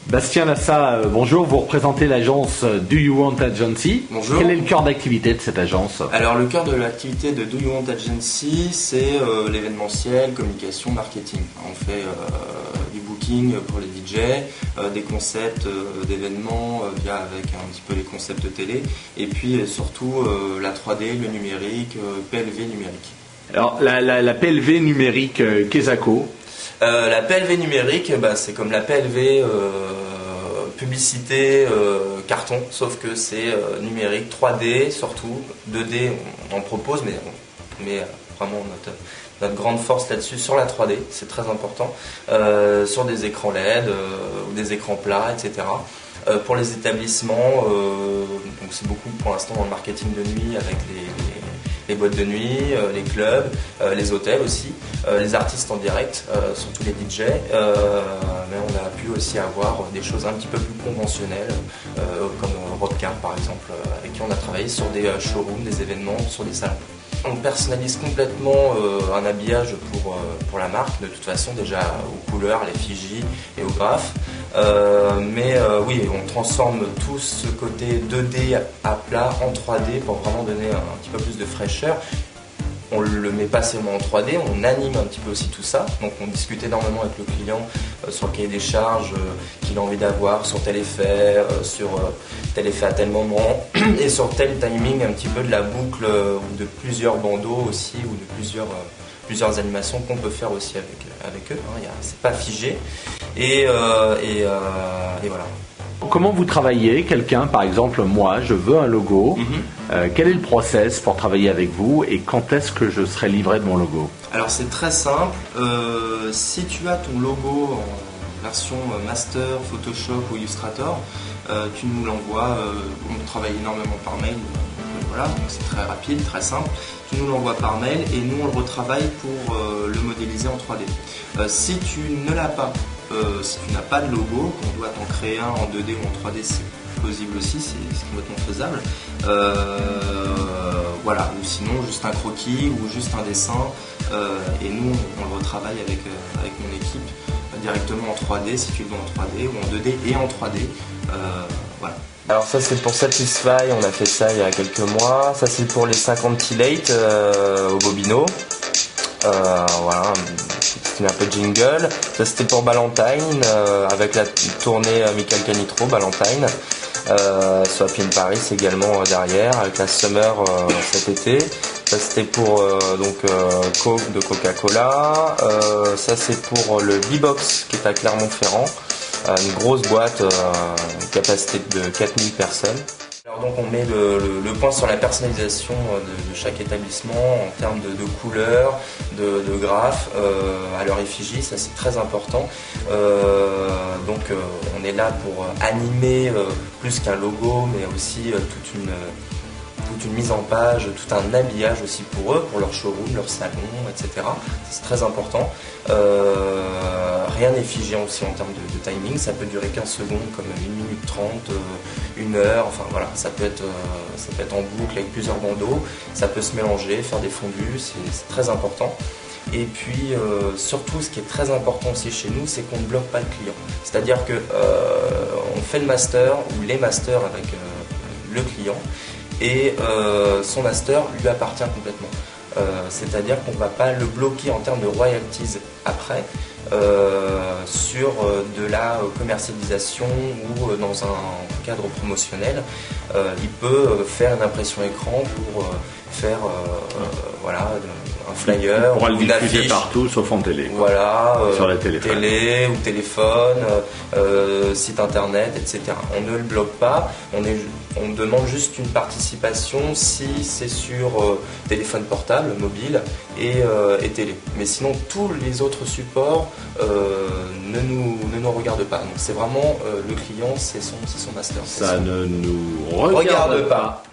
Bastien Lassa, bonjour, vous représentez l'agence Do You Want Agency. Bonjour. Quel est le cœur d'activité de cette agence? Alors le cœur de l'activité de Do You Want Agency, c'est l'événementiel, communication, marketing. On fait du booking pour les DJ, des concepts d'événements avec un petit peu les concepts de télé, et puis surtout la 3D, le numérique, PLV numérique. Alors la PLV numérique, qu'est-ce que la PLV numérique, c'est comme la PLV publicité carton, sauf que c'est numérique, 3D surtout, 2D on en propose, mais vraiment notre grande force là-dessus sur la 3D, c'est très important, sur des écrans LED ou des écrans plats, etc. Pour les établissements, donc c'est beaucoup pour l'instant dans le marketing de nuit avec les boîtes de nuit, les clubs, les hôtels aussi, les artistes en direct, surtout les DJ, mais on a pu aussi avoir des choses un petit peu plus conventionnelles, comme Rockcar par exemple, avec qui on a travaillé sur des showrooms, des événements, sur des salons. On personnalise complètement un habillage pour la marque, de toute façon déjà aux couleurs, à l'effigie et au graphe. Oui, on transforme tout ce côté 2D à plat en 3D pour vraiment donner un petit peu plus de fraîcheur. On le met pas seulement en 3D, on anime un petit peu aussi tout ça. Donc on discute énormément avec le client sur le cahier des charges qu'il a envie d'avoir, sur tel effet, sur tel effet à tel moment, et sur tel timing un petit peu de la boucle ou de plusieurs bandeaux aussi, ou de plusieurs animations qu'on peut faire aussi avec eux. C'est pas figé. Et voilà. Comment vous travaillez? Quelqu'un, par exemple, moi, je veux un logo. Quel est le process pour travailler avec vous et quand est-ce que je serai livré de mon logo? Alors c'est très simple. Si tu as ton logo en version master, Photoshop ou Illustrator, tu nous l'envoies. On travaille énormément par mail. Voilà, donc c'est très rapide, très simple. Tu nous l'envoies par mail et nous on le retravaille pour le modéliser en 3D. Si tu ne l'as pas, si tu n'as pas de logo, qu'on doit t'en créer un en 2D ou en 3D, c'est possible aussi, c'est complètement faisable. Voilà, ou sinon juste un croquis ou juste un dessin. Et nous on le retravaille avec mon équipe directement en 3D, si tu le veux en 3D ou en 2D et en 3D. Voilà. Alors ça c'est pour Satisfy, on a fait ça il y a quelques mois. Ça c'est pour les 50 T-Late au Bobino. Voilà, un peu de jingle. Ça c'était pour Ballantine, avec la tournée Michael Canitro, Ballantine. Swap in Paris également derrière, avec la Summer cet été. Ça c'était pour Coke de Coca-Cola. Ça c'est pour le B-Box qui est à Clermont-Ferrand. Une grosse boîte, une capacité de 4000 personnes. Alors donc on met le point sur la personnalisation de chaque établissement en termes de couleurs, de graphes, à leur effigie, ça c'est très important. On est là pour animer plus qu'un logo, mais aussi toute une mise en page, tout un habillage aussi pour eux, pour leur showroom, leur salon, etc. C'est très important. Rien n'est figé aussi en termes de timing, ça peut durer 15 secondes comme 1 minute 30, 1 heure, enfin voilà, ça peut être en boucle avec plusieurs bandeaux, ça peut se mélanger, faire des fondus, c'est très important. Et puis surtout ce qui est très important aussi chez nous, c'est qu'on ne bloque pas le client. C'est-à-dire que on fait le master ou les masters avec le client et son master lui appartient complètement. C'est-à-dire qu'on ne va pas le bloquer en termes de royalties après sur de la commercialisation ou dans un cadre promotionnel. Il peut faire une impression écran pour faire un flyer ou une affiche partout sauf en télé. Voilà, sur la téléphone. Télé ou téléphone, site internet, etc. On ne le bloque pas, on demande juste une participation si c'est sur téléphone portable, mobile et télé. Mais sinon tous les autres supports ne nous regardent pas. Donc c'est vraiment le client, c'est son master. Ça ne nous regarde pas.